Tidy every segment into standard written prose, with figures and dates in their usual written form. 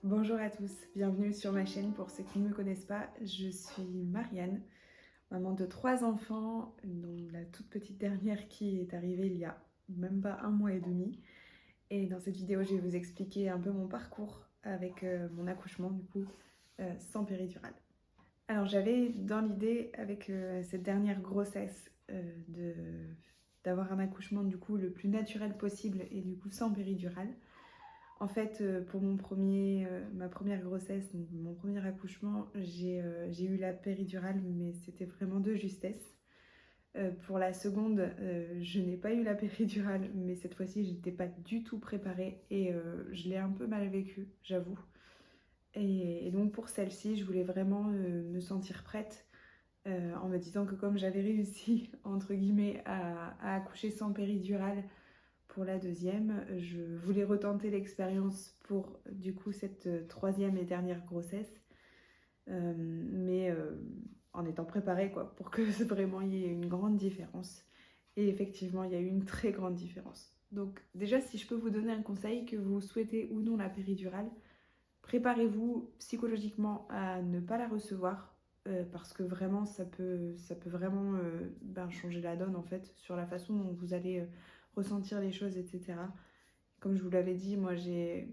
Bonjour à tous, bienvenue sur ma chaîne. Pour ceux qui ne me connaissent pas, je suis Marianne, maman de 3 enfants, dont la toute petite dernière qui est arrivée il y a même pas 1 mois et demi. Et dans cette vidéo, je vais vous expliquer un peu mon parcours avec mon accouchement sans péridurale. Alors j'avais dans l'idée avec cette dernière grossesse d'avoir un accouchement le plus naturel possible et sans péridurale. En fait, pour ma première grossesse, donc mon premier accouchement, j'ai eu la péridurale, mais c'était vraiment de justesse. Pour la seconde, je n'ai pas eu la péridurale, mais cette fois-ci, je n'étais pas du tout préparée et je l'ai un peu mal vécu, j'avoue. Et donc pour celle-ci, je voulais vraiment me sentir prête en me disant que comme j'avais réussi, entre guillemets, à accoucher sans péridurale, pour la deuxième, je voulais retenter l'expérience pour cette troisième et dernière grossesse, mais en étant préparée quoi, pour que vraiment il y ait une grande différence. Et effectivement, il y a eu une très grande différence. Donc déjà, si je peux vous donner un conseil, que vous souhaitez ou non la péridurale, préparez-vous psychologiquement à ne pas la recevoir, parce que vraiment ça peut vraiment changer la donne en fait sur la façon dont vous allez ressentir les choses, etc. Comme je vous l'avais dit, moi j'ai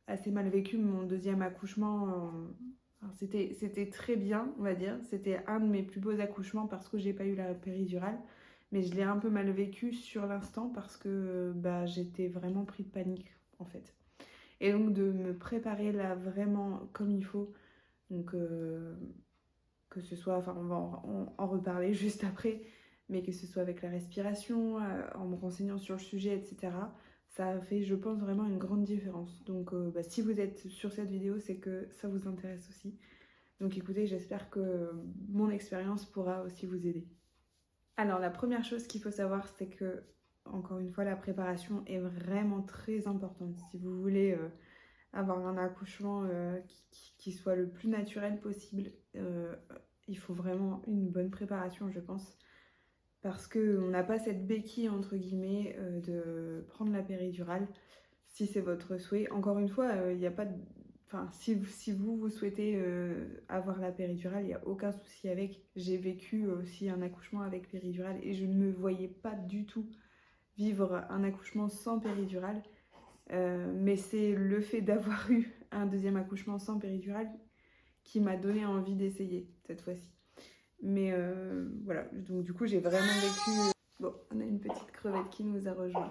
assez mal vécu mon deuxième accouchement. Alors, c'était très bien, on va dire. C'était un de mes plus beaux accouchements parce que j'ai pas eu la péridurale. Mais je l'ai un peu mal vécu sur l'instant parce que j'étais vraiment pris de panique en fait. Et donc de me préparer là vraiment comme il faut. Donc que ce soit, enfin on va en reparler juste après, mais que ce soit avec la respiration, en me renseignant sur le sujet, etc. Ça a fait, je pense, vraiment une grande différence. Donc si vous êtes sur cette vidéo, c'est que ça vous intéresse aussi. Donc écoutez, j'espère que mon expérience pourra aussi vous aider. Alors la première chose qu'il faut savoir, c'est que, encore une fois, la préparation est vraiment très importante. Si vous voulez avoir un accouchement qui soit le plus naturel possible, il faut vraiment une bonne préparation, je pense. Parce qu'on n'a pas cette béquille, entre guillemets, de prendre la péridurale, si c'est votre souhait. Encore une fois, il n'y a pas de... Enfin, si vous souhaitez avoir la péridurale, il n'y a aucun souci avec. J'ai vécu aussi un accouchement avec péridurale et je ne me voyais pas du tout vivre un accouchement sans péridurale. Mais c'est le fait d'avoir eu un deuxième accouchement sans péridurale qui m'a donné envie d'essayer cette fois-ci. Mais voilà, donc du coup j'ai vraiment vécu... Bon, on a une petite crevette qui nous a rejoint.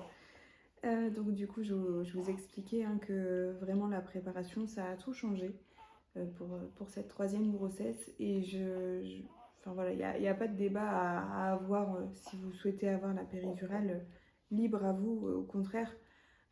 Donc du coup je vous expliquais que vraiment la préparation ça a tout changé pour cette troisième grossesse. Et enfin voilà, il n'y a pas de débat à avoir si vous souhaitez avoir la péridurale, libre à vous, au contraire.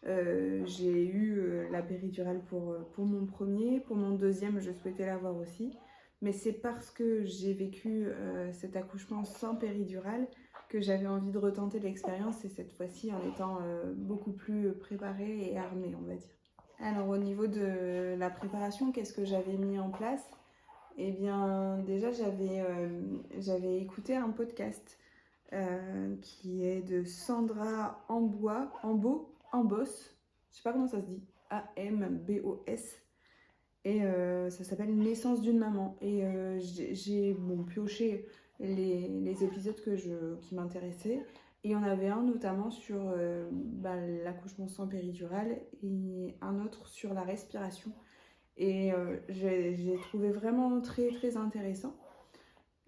J'ai eu la péridurale pour mon premier. Pour mon deuxième, je souhaitais l'avoir aussi. Mais c'est parce que j'ai vécu cet accouchement sans péridurale que j'avais envie de retenter l'expérience, et cette fois-ci en étant beaucoup plus préparée et armée, on va dire. Alors au niveau de la préparation, qu'est-ce que j'avais mis en place? Eh bien déjà j'avais écouté un podcast qui est de Sandra Ambos, je sais pas comment ça se dit, Ambos, et ça s'appelle Naissance d'une maman. Et j'ai pioché les épisodes qui m'intéressaient, et il y en avait un notamment sur l'accouchement sans péridurale et un autre sur la respiration. Et j'ai trouvé vraiment très très intéressant.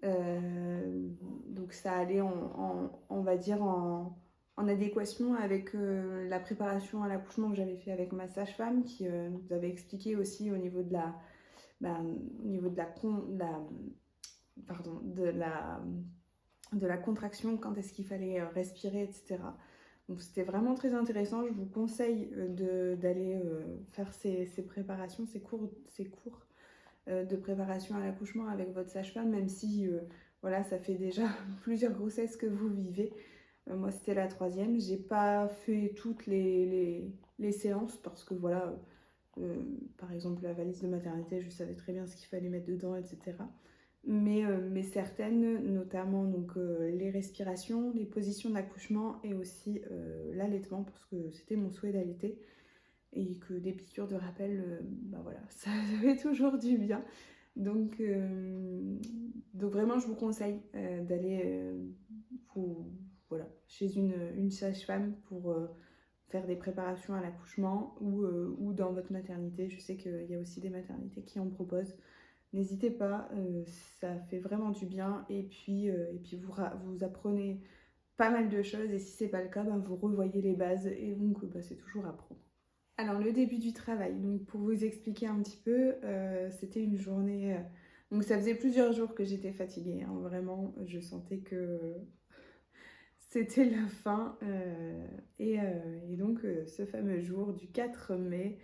Donc ça allait on va dire en adéquation avec la préparation à l'accouchement que j'avais fait avec ma sage-femme, qui nous avait expliqué aussi au niveau de la, au niveau de pardon, de la contraction, quand est-ce qu'il fallait respirer, etc. Donc c'était vraiment très intéressant. Je vous conseille d'aller faire ces préparations, ces cours de préparation à l'accouchement avec votre sage-femme, même si voilà, ça fait déjà plusieurs grossesses que vous vivez. Moi, c'était la troisième. J'ai pas fait toutes les séances parce que voilà, par exemple, la valise de maternité, je savais très bien ce qu'il fallait mettre dedans, etc. Mais certaines, notamment les respirations, les positions d'accouchement et aussi l'allaitement, parce que c'était mon souhait d'allaiter. et que des piqûres de rappel, bah voilà, ça fait toujours du bien. Donc vraiment, je vous conseille d'aller voilà, chez une sage-femme pour faire des préparations à l'accouchement ou dans votre maternité. Je sais qu'il y a aussi des maternités qui en proposent. N'hésitez pas, ça fait vraiment du bien. Et puis vous apprenez pas mal de choses. Et si c'est pas le cas, ben, vous revoyez les bases. Et donc, c'est toujours à prendre. Alors, le début du travail. Donc, pour vous expliquer un petit peu, c'était une journée. Donc, ça faisait plusieurs jours que j'étais fatiguée, hein. Vraiment, je sentais que c'était la fin. Et donc, ce fameux jour du 4 mai,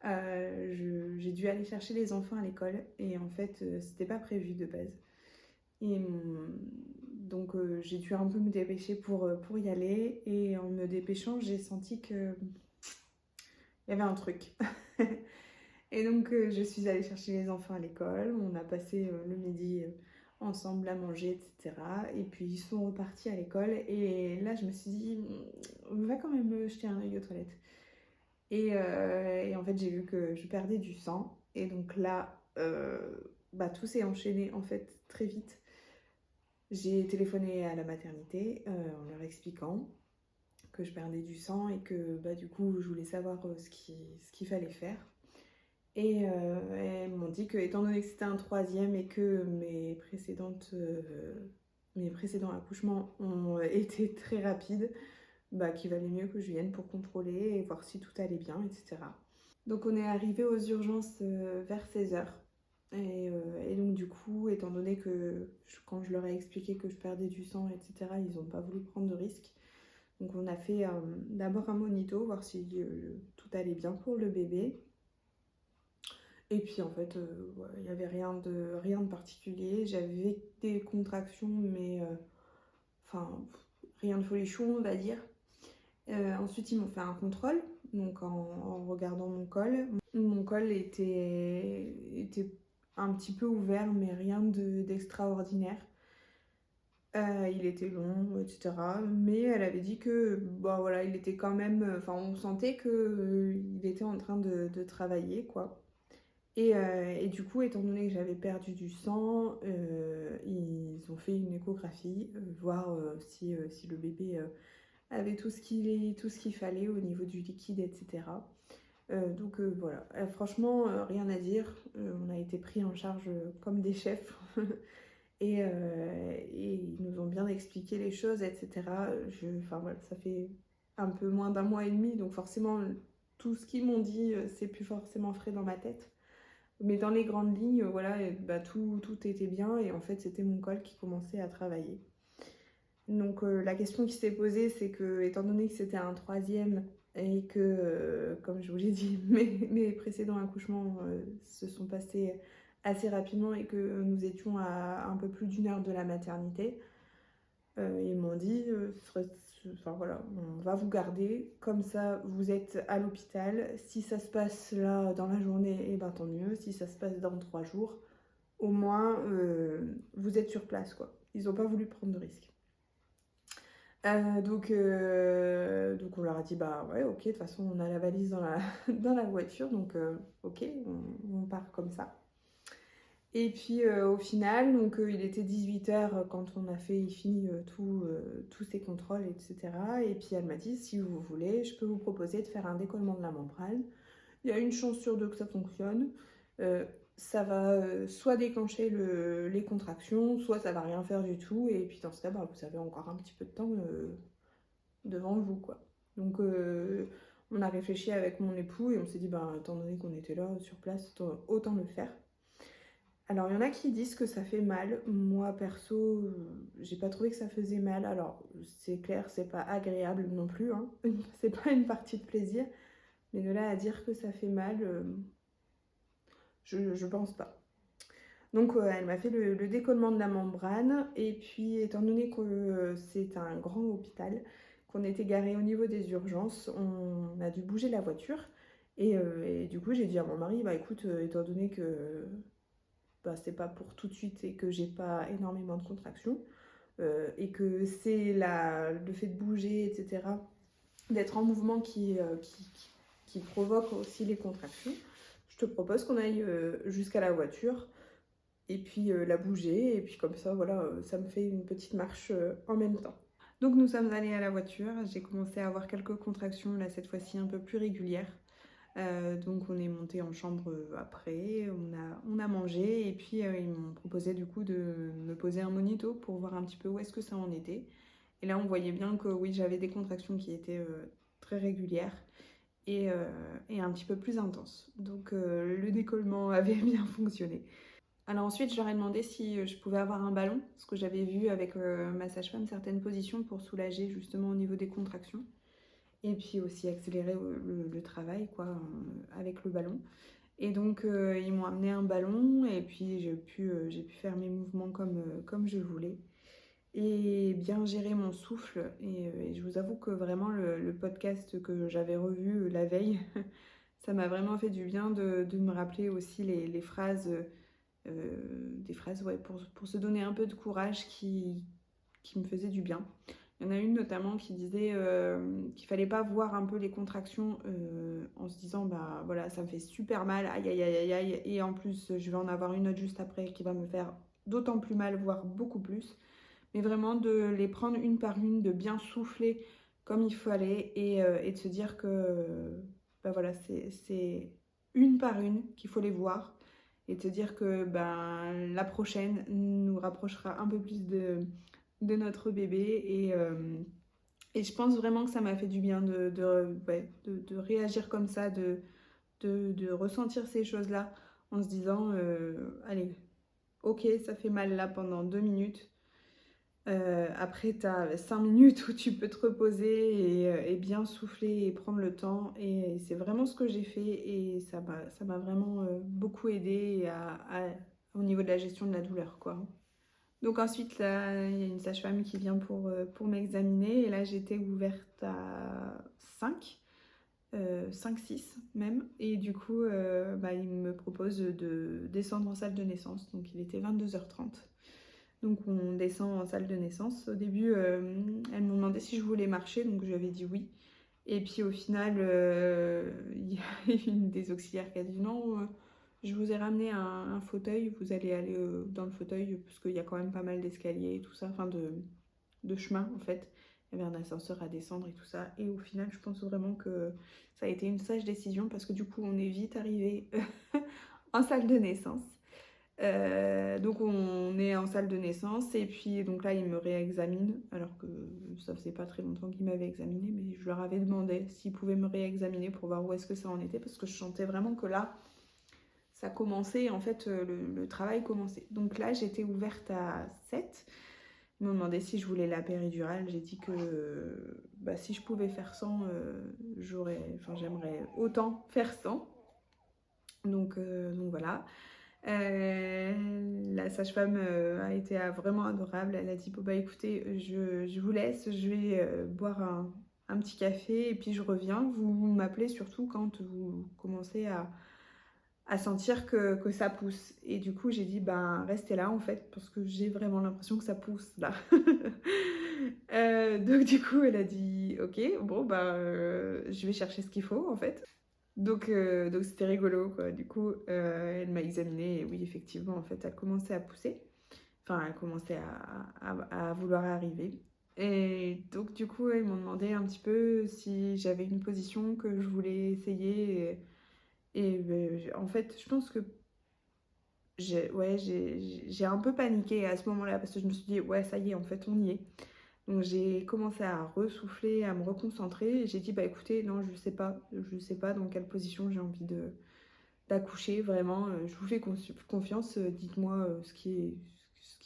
j'ai dû aller chercher les enfants à l'école. Et en fait, c'était pas prévu de base. Et donc, j'ai dû un peu me dépêcher pour y aller. Et en me dépêchant, j'ai senti que il y avait un truc. Et donc, je suis allée chercher les enfants à l'école. On a passé le midi ensemble à manger, etc. Et puis, ils sont repartis à l'école. Et là, je me suis dit, on va quand même jeter un œil aux toilettes. Et en fait, j'ai vu que je perdais du sang. Et donc là, tout s'est enchaîné en fait très vite. J'ai téléphoné à la maternité en leur expliquant que je perdais du sang et que du coup, je voulais savoir ce qu'il fallait faire. Et elles m'ont dit que, étant donné que c'était un troisième et que mes précédents accouchements ont été très rapides, qu'il valait mieux que je vienne pour contrôler et voir si tout allait bien, etc. Donc on est arrivé aux urgences vers 16h. Et donc du coup, étant donné que quand je leur ai expliqué que je perdais du sang, etc., ils n'ont pas voulu prendre de risques. Donc on a fait d'abord un monito, voir si tout allait bien pour le bébé. Et puis en fait, il n'y avait rien de particulier. J'avais des contractions, mais rien de folichon, on va dire. Ensuite, ils m'ont fait un contrôle, donc en regardant mon col. Mon col était un petit peu ouvert, mais rien d'extraordinaire. Il était long, etc. Mais elle avait dit que, voilà, il était quand même... on sentait qu'il était en train de travailler, quoi. Et du coup, étant donné que j'avais perdu du sang, ils ont fait une échographie, voir si le bébé avait tout ce qu'il fallait au niveau du liquide, etc. Donc voilà, franchement, rien à dire. On a été pris en charge comme des chefs. Et ils nous ont bien expliqué les choses, etc. Voilà, ça fait un peu moins d'un mois et demi, donc forcément, tout ce qu'ils m'ont dit, c'est plus forcément frais dans ma tête. Mais dans les grandes lignes, voilà, tout était bien et en fait, c'était mon col qui commençait à travailler. Donc la question qui s'est posée, c'est que, étant donné que c'était un troisième et que, comme je vous l'ai dit, mes précédents accouchements se sont passés assez rapidement et que nous étions à un peu plus d'1 heure de la maternité, ils m'ont dit, voilà, on va vous garder, comme ça vous êtes à l'hôpital. Si ça se passe là dans la journée, tant mieux. Si ça se passe dans 3 jours, au moins vous êtes sur place, quoi. Ils n'ont pas voulu prendre de risques. Donc on leur a dit ouais, ok, de toute façon on a la valise dans la voiture, donc ok, on part comme ça. Et puis au final, donc il était 18h quand on a fini tous ces contrôles, etc. Et puis elle m'a dit, si vous voulez, je peux vous proposer de faire un décollement de la membrane. Il y a une chance sur 2 que ça fonctionne. Ça va soit déclencher les contractions, soit ça va rien faire du tout. Et puis dans ce cas, vous avez encore un petit peu de temps devant vous, quoi. Donc on a réfléchi avec mon époux et on s'est dit, étant donné qu'on était là sur place, autant le faire. Alors il y en a qui disent que ça fait mal. Moi perso, j'ai pas trouvé que ça faisait mal. Alors c'est clair, c'est pas agréable non plus, hein. C'est pas une partie de plaisir. Mais de là à dire que ça fait mal, je pense pas. Donc elle m'a fait le décollement de la membrane. Et puis étant donné que c'est un grand hôpital, qu'on était garé au niveau des urgences, on a dû bouger la voiture. Et du coup j'ai dit à mon mari, écoute, étant donné que c'est pas pour tout de suite et que j'ai pas énormément de contractions, et que c'est le fait de bouger, etc., d'être en mouvement qui provoque aussi les contractions, je te propose qu'on aille jusqu'à la voiture et puis la bouger. Et puis comme ça, voilà, ça me fait une petite marche en même temps. Donc nous sommes allés à la voiture. J'ai commencé à avoir quelques contractions, là cette fois-ci un peu plus régulières. Donc on est monté en chambre après, on a mangé et puis ils m'ont proposé du coup de me poser un monito pour voir un petit peu où est-ce que ça en était. Et là on voyait bien que oui, j'avais des contractions qui étaient très régulières et un petit peu plus intenses. Donc le décollement avait bien fonctionné. Alors ensuite je leur ai demandé si je pouvais avoir un ballon, parce que j'avais vu avec ma sage-femme certaines positions pour soulager justement au niveau des contractions. Et puis aussi accélérer le travail quoi, avec le ballon. Et donc ils m'ont amené un ballon et puis j'ai pu faire mes mouvements comme je voulais. Et bien gérer mon souffle. Et je vous avoue que vraiment le podcast que j'avais revu la veille, ça m'a vraiment fait du bien de me rappeler aussi les phrases, des phrases ouais, pour se donner un peu de courage qui me faisaient du bien. Il y en a une notamment qui disait qu'il fallait pas voir un peu les contractions en se disant bah voilà ça me fait super mal, aïe aïe aïe aïe aïe, et en plus je vais en avoir une autre juste après qui va me faire d'autant plus mal, voire beaucoup plus. Mais vraiment de les prendre une par une, de bien souffler comme il fallait et de se dire que bah voilà c'est une par une qu'il faut les voir et de se dire que ben la prochaine nous rapprochera un peu plus de notre bébé et je pense vraiment que ça m'a fait du bien de réagir comme ça, de ressentir ces choses-là en se disant allez, ok, ça fait mal là pendant 2 minutes. Après, tu as 5 minutes où tu peux te reposer et bien souffler et prendre le temps. Et c'est vraiment ce que j'ai fait et ça m'a vraiment beaucoup aidé au niveau de la gestion de la douleur, quoi. Donc ensuite, là, il y a une sage-femme qui vient pour m'examiner. Et là, j'étais ouverte à 5, 6 même. Et du coup, bah, il me propose de descendre en salle de naissance. Donc il était 22h30. Donc on descend en salle de naissance. Au début, elles m'ont demandé si je voulais marcher. Donc j'avais dit oui. Et puis au final, il y a une des auxiliaires qui a dit non, je vous ai ramené un fauteuil, vous allez aller dans le fauteuil parce qu'il y a quand même pas mal d'escaliers et tout ça, enfin de chemin en fait. Il y avait un ascenseur à descendre et tout ça. Et au final, je pense vraiment que ça a été une sage décision parce que du coup, on est vite arrivé en salle de naissance. Donc on est en salle de naissance et puis donc là ils me réexaminent alors que ça faisait pas très longtemps qu'ils m'avaient examiné, mais je leur avais demandé s'ils pouvaient me réexaminer pour voir où est-ce que ça en était parce que je sentais vraiment que là ça commençait, en fait le travail commençait. Donc là j'étais ouverte à 7. Ils m'ont demandé si je voulais la péridurale, j'ai dit que bah, si je pouvais faire sans, j'aimerais autant faire sans. Donc voilà. La sage-femme a été vraiment adorable. Elle a dit bon bah écoutez, je vous laisse, je vais boire un petit café et puis je reviens. Vous m'appelez surtout quand vous commencez à sentir que ça pousse. Et du coup j'ai dit ben restez là en fait parce que j'ai vraiment l'impression que ça pousse là. Donc du coup elle a dit ok bon bah je vais chercher ce qu'il faut en fait. Donc c'était rigolo quoi. Du coup, elle m'a examinée et oui, effectivement, en fait, elle commençait à pousser. Enfin, elle commençait à vouloir arriver. Et donc, du coup, ils m'ont demandé un petit peu si j'avais une position que je voulais essayer. En fait, je pense que j'ai un peu paniqué à ce moment-là parce que je me suis dit, ouais, ça y est, en fait, on y est. Donc j'ai commencé à ressouffler, à me reconcentrer et j'ai dit bah écoutez non je sais pas dans quelle position j'ai envie d'accoucher vraiment, je vous fais confiance, dites-moi ce qui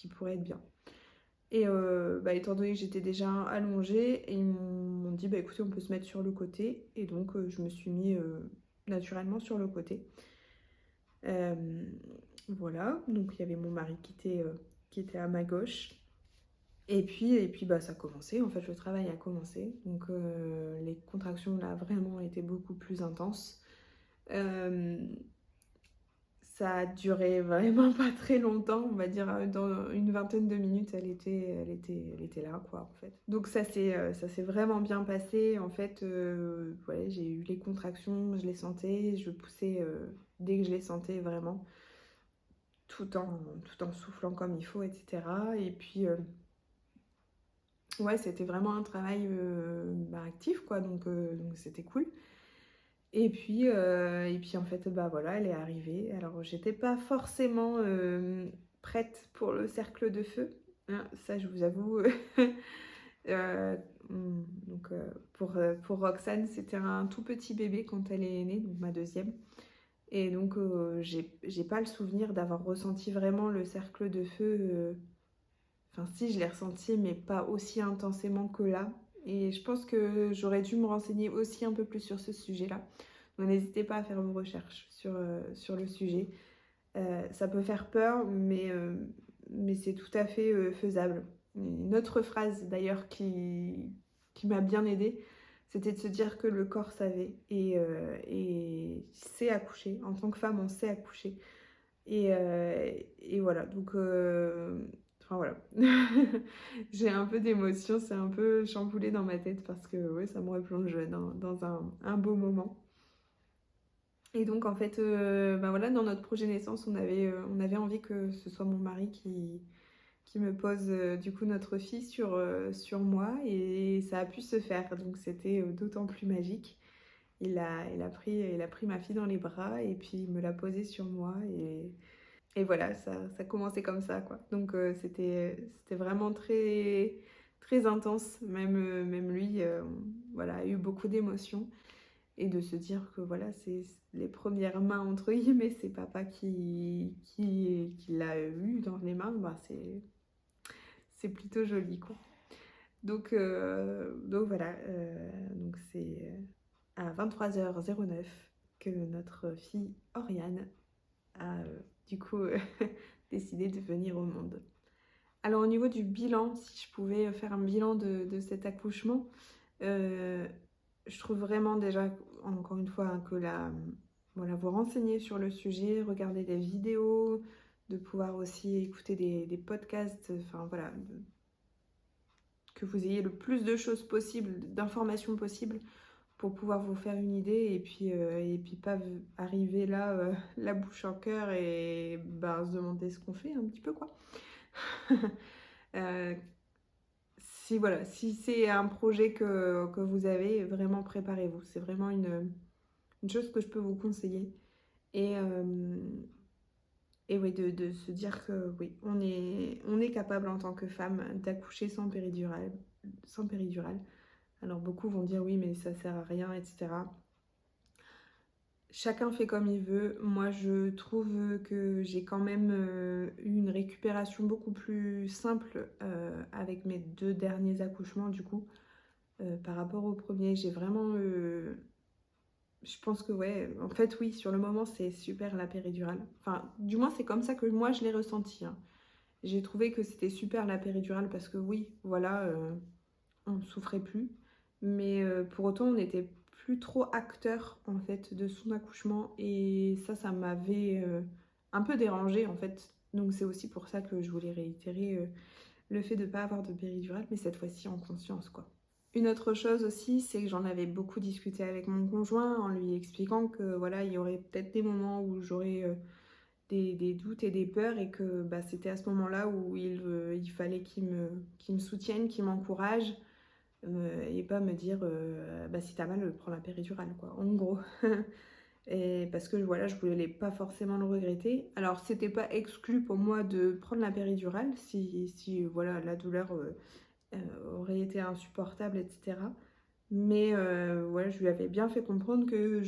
pourrait être bien. Et bah, étant donné que j'étais déjà allongée, ils m'ont dit bah écoutez on peut se mettre sur le côté et donc je me suis mis naturellement sur le côté. Euh, voilà, donc il y avait mon mari qui était à ma gauche. Et puis bah, ça a commencé, en fait le travail a commencé, donc les contractions là vraiment étaient beaucoup plus intenses. Euh, ça a duré vraiment pas très longtemps, on va dire dans une vingtaine de minutes, elle était là, quoi, en fait. Donc ça s'est vraiment bien passé. En fait, ouais, j'ai eu les contractions, je les sentais, je poussais dès que je les sentais vraiment, tout en soufflant comme il faut, etc. Et puis, ouais, c'était vraiment un travail actif, quoi, donc c'était cool. Et puis en fait, bah voilà, elle est arrivée. Alors, j'étais pas forcément prête pour le cercle de feu, hein, ça je vous avoue. Euh, donc, pour Roxane, c'était un tout petit bébé quand elle est née, donc ma deuxième. Et donc, j'ai pas le souvenir d'avoir ressenti vraiment le cercle de feu. Enfin, si, je l'ai ressenti, mais pas aussi intensément que là. Et je pense que j'aurais dû me renseigner aussi un peu plus sur ce sujet-là. Donc, n'hésitez pas à faire vos recherches sur le sujet. Ça peut faire peur, mais c'est tout à fait faisable. Une autre phrase d'ailleurs qui m'a bien aidée, c'était de se dire que le corps savait et sait accoucher. En tant que femme, on sait accoucher. Et voilà, donc enfin voilà. J'ai un peu d'émotion, c'est un peu chamboulé dans ma tête parce que ouais, ça me replonge dans un beau moment. Et donc en fait, ben voilà, dans notre projet naissance, on avait envie que ce soit mon mari qui me pose du coup notre fille sur moi et ça a pu se faire. Donc c'était d'autant plus magique. Il a pris ma fille dans les bras et puis il me l'a posée sur moi et voilà, ça commençait comme ça, quoi. Donc c'était vraiment très, très intense. Même lui, voilà, a eu beaucoup d'émotions. Et de se dire que voilà, c'est les premières mains, entre guillemets, c'est papa qui l'a eu dans les mains, bah c'est plutôt joli, quoi. Donc voilà, donc c'est à 23h09 que notre fille Oriane a du coup décidé de venir au monde. Alors au niveau du bilan, si je pouvais faire un bilan de cet accouchement, je trouve vraiment déjà, encore une fois, hein, que voilà, vous renseigner sur le sujet, regarder des vidéos, de pouvoir aussi écouter des podcasts, enfin voilà, que vous ayez le plus de choses possibles, d'informations possibles pour pouvoir vous faire une idée et puis pas arriver là, la bouche en cœur et bah, se demander ce qu'on fait un petit peu, quoi. Euh, si voilà, si c'est un projet que vous avez, vraiment préparez-vous. C'est vraiment une chose que je peux vous conseiller. Et, euh, et oui, de se dire que oui, on est capable en tant que femme d'accoucher sans péridurale, sans péridurale. Alors beaucoup vont dire oui, mais ça sert à rien, etc. Chacun fait comme il veut. Moi, je trouve que j'ai quand même eu une récupération beaucoup plus simple avec mes deux derniers accouchements, du coup, par rapport au premier. J'ai vraiment... je pense que, ouais, en fait, oui, sur le moment, c'est super la péridurale. Enfin, du moins, c'est comme ça que moi, je l'ai ressenti, hein. J'ai trouvé que c'était super la péridurale parce que, oui, voilà, on ne souffrait plus. Mais pour autant, on n'était plus trop acteur en fait de son accouchement et ça m'avait un peu dérangée en fait. Donc c'est aussi pour ça que je voulais réitérer le fait de ne pas avoir de péridurale, mais cette fois-ci en conscience, quoi. Une autre chose aussi, c'est que j'en avais beaucoup discuté avec mon conjoint en lui expliquant que voilà, il y aurait peut-être des moments où j'aurais des doutes et des peurs et que bah, c'était à ce moment-là où il fallait qu'il me soutienne, qu'il m'encourage et pas me dire bah, si t'as mal, prends la péridurale, quoi, en gros. Et parce que voilà, je voulais pas forcément le regretter. Alors, c'était pas exclu pour moi de prendre la péridurale si voilà, la douleur aurait été insupportable, etc. Mais ouais, je lui avais bien fait comprendre que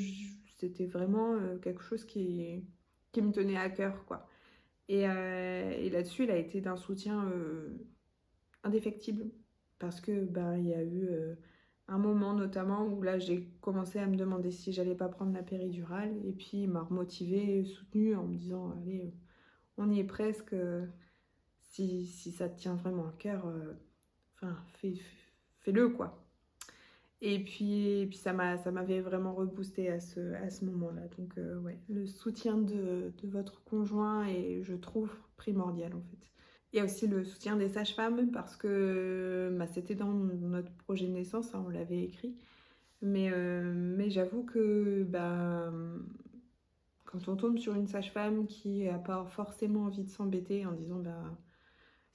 c'était vraiment quelque chose qui me tenait à cœur, quoi. Et là-dessus, il a été d'un soutien indéfectible parce que bah, il y a eu un moment notamment où là j'ai commencé à me demander si j'allais pas prendre la péridurale et puis il m'a remotivée, soutenue en me disant allez, on y est presque, si ça te tient vraiment à cœur, enfin fais-le, quoi. Et puis ça m'avait vraiment reboosté à ce moment-là. Donc ouais, le soutien de votre conjoint est, je trouve, primordial en fait. Il y a aussi le soutien des sages-femmes parce que bah, c'était dans notre projet de naissance, hein, on l'avait écrit. Mais j'avoue que bah, quand on tombe sur une sage-femme qui n'a pas forcément envie de s'embêter en disant bah,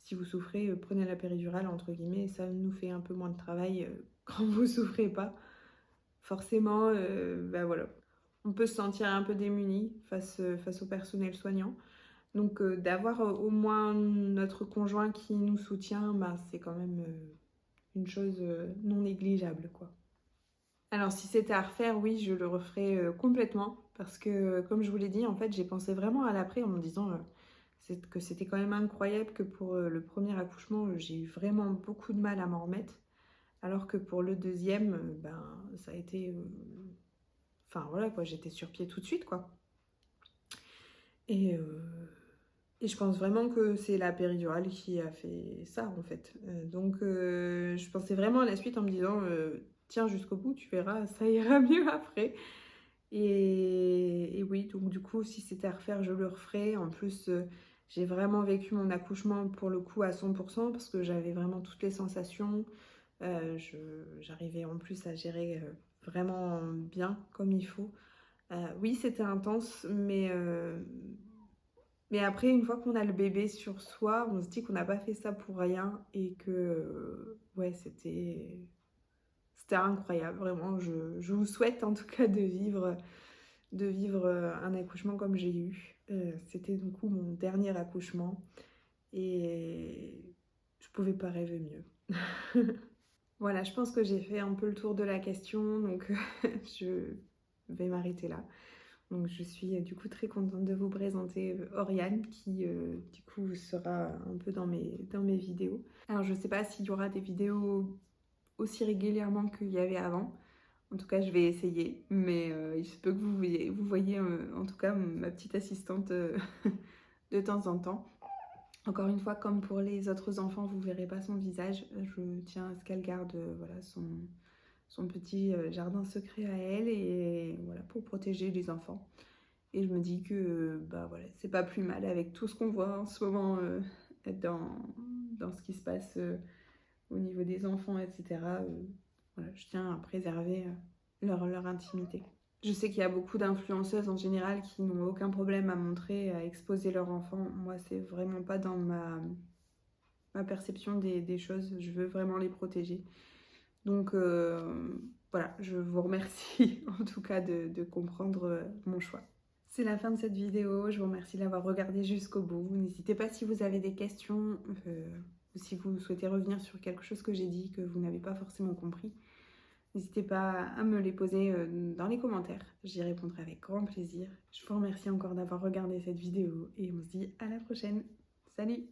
si vous souffrez, prenez la péridurale, entre guillemets, ça nous fait un peu moins de travail quand vous souffrez pas. Forcément, bah voilà, on peut se sentir un peu démuni face au personnel soignant. Donc d'avoir au moins notre conjoint qui nous soutient, bah, c'est quand même une chose non négligeable, quoi. Alors si c'était à refaire, oui, je le referais complètement parce que comme je vous l'ai dit, en fait, j'ai pensé vraiment à l'après en me disant que c'était quand même incroyable que pour le premier accouchement, j'ai eu vraiment beaucoup de mal à m'en remettre, alors que pour le deuxième, ben ça a été, enfin voilà quoi, j'étais sur pied tout de suite quoi. Et, et je pense vraiment que c'est la péridurale qui a fait ça en fait. Donc je pensais vraiment à la suite en me disant tiens jusqu'au bout, tu verras, ça ira mieux après. Et oui, donc du coup, si c'était à refaire, je le referais. En plus, j'ai vraiment vécu mon accouchement pour le coup à 100% parce que j'avais vraiment toutes les sensations. J'arrivais en plus à gérer vraiment bien comme il faut. Oui, c'était intense, mais après, une fois qu'on a le bébé sur soi, on se dit qu'on n'a pas fait ça pour rien et que ouais, c'était incroyable. Vraiment, je vous souhaite en tout cas de vivre un accouchement comme j'ai eu. C'était du coup mon dernier accouchement et je pouvais pas rêver mieux. Voilà, je pense que j'ai fait un peu le tour de la question, donc je vais m'arrêter là. Donc je suis du coup très contente de vous présenter Oriane qui du coup sera un peu dans mes vidéos. Alors je sais pas s'il y aura des vidéos aussi régulièrement qu'il y avait avant. En tout cas, je vais essayer, mais il se peut que vous voyez en tout cas ma petite assistante de temps en temps. Encore une fois, comme pour les autres enfants, vous ne verrez pas son visage. Je tiens à ce qu'elle garde voilà, son petit jardin secret à elle et voilà, pour protéger les enfants. Et je me dis que bah, voilà, c'est pas plus mal avec tout ce qu'on voit en ce moment dans ce qui se passe au niveau des enfants, etc. Voilà, je tiens à préserver leur intimité. Je sais qu'il y a beaucoup d'influenceuses en général qui n'ont aucun problème à montrer, à exposer leur enfant. Moi, c'est vraiment pas dans ma perception des choses. Je veux vraiment les protéger. Donc voilà, je vous remercie en tout cas de comprendre mon choix. C'est la fin de cette vidéo. Je vous remercie de l'avoir regardée jusqu'au bout. N'hésitez pas si vous avez des questions ou si vous souhaitez revenir sur quelque chose que j'ai dit que vous n'avez pas forcément compris. N'hésitez pas à me les poser dans les commentaires. J'y répondrai avec grand plaisir. Je vous remercie encore d'avoir regardé cette vidéo et on se dit à la prochaine. Salut!